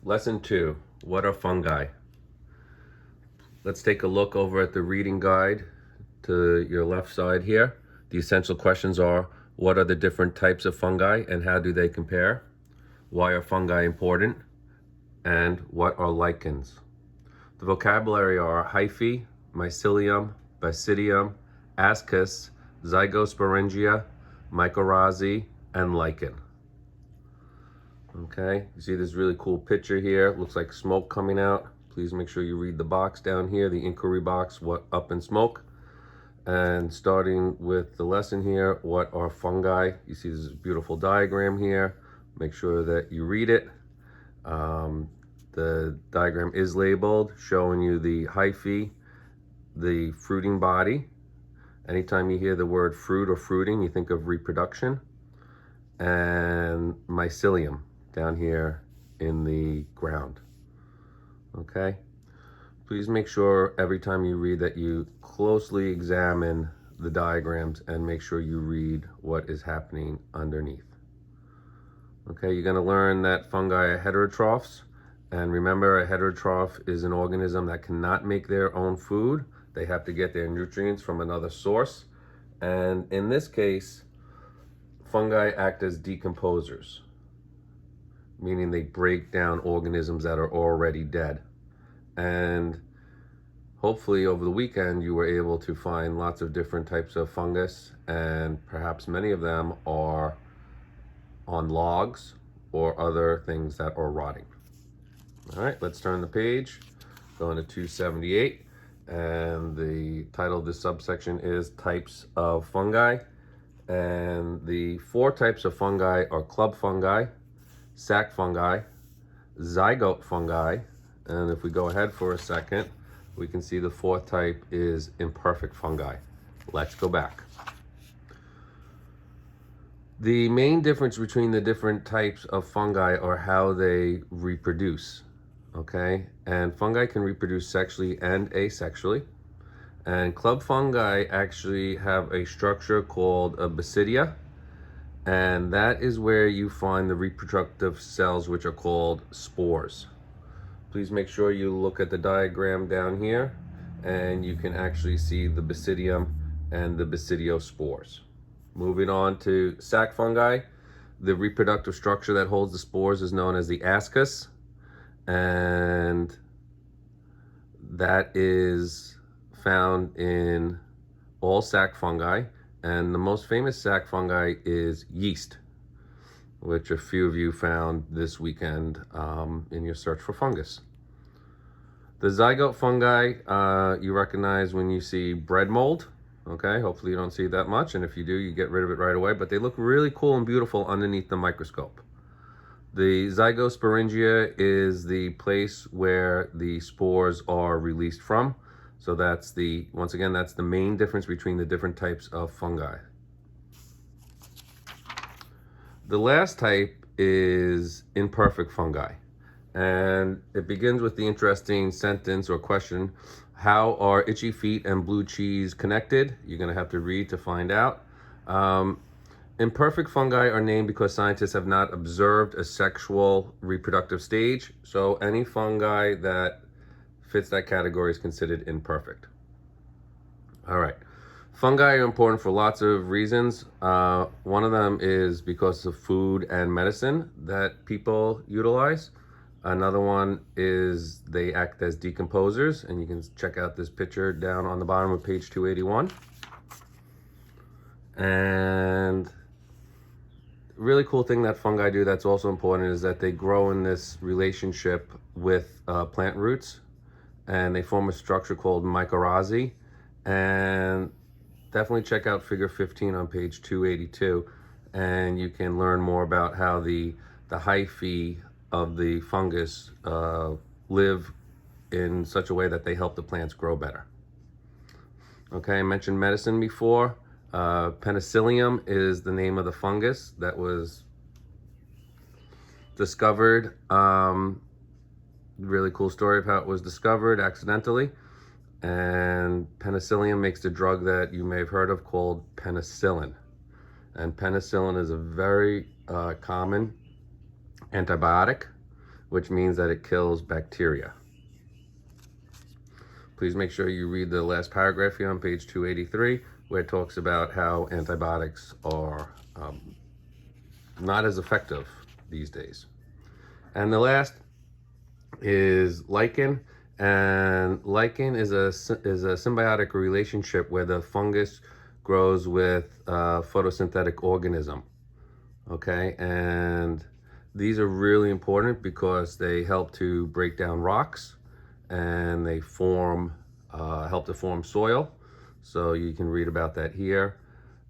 Lesson 2, what are fungi? Let's take a look over at the reading guide to your left side here. The essential questions are, what are the different types of fungi and how do they compare? Why are fungi important? And what are lichens? The vocabulary are hyphae, mycelium, basidium, ascus, zygosporangia, mycorrhizae, and lichen. Okay, you see this really cool picture here. It looks like smoke coming out. Please make sure you read the box down here, the inquiry box, what up in smoke. And starting with the lesson here, what are fungi? You see this beautiful diagram here. Make sure that you read it. The diagram is labeled, showing you the hyphae, the fruiting body. Anytime you hear the word fruit or fruiting, you think of reproduction. And mycelium down here in the ground. Okay, please make sure every time you read that you closely examine the diagrams and make sure you read what is happening underneath. Okay, you're going to learn that fungi are heterotrophs, and remember, a heterotroph is an organism that cannot make their own food. They have to get their nutrients from another source, and in this case fungi act as decomposers, meaning they break down organisms that are already dead. And hopefully over the weekend you were able to find lots of different types of fungus, and perhaps many of them are on logs or other things that are rotting. All right, let's turn the page, going to 278, and the title of this subsection is Types of Fungi. And the 4 types of fungi are club fungi, sac fungi, zygote fungi, and if we go ahead for a second, we can see the 4th type is imperfect fungi. Let's go back. The main difference between the different types of fungi are how they reproduce, okay? And fungi can reproduce sexually and asexually. And club fungi actually have a structure called a basidia, and that is where you find the reproductive cells, which are called spores. Please make sure you look at the diagram down here, and you can actually see the basidium and the basidiospores. Moving on to sac fungi, the reproductive structure that holds the spores is known as the ascus, and that is found in all sac fungi, and the most famous sac fungi is yeast, which a few of you found this weekend in your search for fungus. The zygote fungi you recognize when you see bread mold. Okay, hopefully you don't see that much, and if you do, you get rid of it right away, but they look really cool and beautiful underneath the microscope. The zygosporangia is the place where the spores are released from. So that's once again, that's the main difference between the different types of fungi. The last type is imperfect fungi. And it begins with the interesting sentence or question, how are itchy feet and blue cheese connected? You're gonna have to read to find out. Imperfect fungi are named because scientists have not observed a sexual reproductive stage. So any fungi that fits that category is considered imperfect. All right, fungi are important for lots of reasons. One of them is because of food and medicine that people utilize. Another one is they act as decomposers, and you can check out this picture down on the bottom of page 281. And really cool thing that fungi do that's also important is that they grow in this relationship with plant roots, and they form a structure called mycorrhizae. And definitely check out figure 15 on page 282, and you can learn more about how the hyphae of the fungus live in such a way that they help the plants grow better. Okay, I mentioned medicine before. Penicillium is the name of the fungus that was discovered. Really cool story of how it was discovered accidentally. And penicillium makes the drug that you may have heard of called penicillin. And penicillin is a very common antibiotic, which means that it kills bacteria. Please make sure you read the last paragraph here on page 283, where it talks about how antibiotics are not as effective these days. And the last is lichen, and lichen is a symbiotic relationship where the fungus grows with a photosynthetic organism. Okay, and these are really important because they help to break down rocks, and they help to form soil. So you can read about that here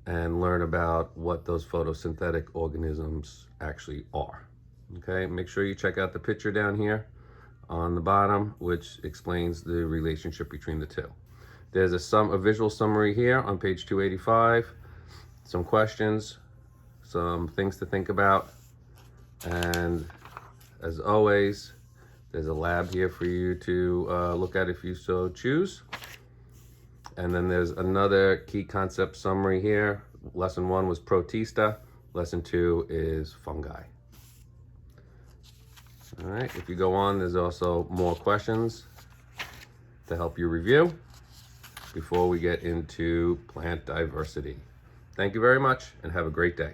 and learn about what those photosynthetic organisms actually are. Okay, make sure you check out the picture down here on the bottom, which explains the relationship between the two. There's a visual summary here on page 285, some questions, some things to think about, and as always, there's a lab here for you to look at if you so choose. And then there's another key concept summary here. Lesson 1 was Protista. Lesson 2 is fungi. All right, if you go on, there's also more questions to help you review before we get into plant diversity. Thank you very much and have a great day.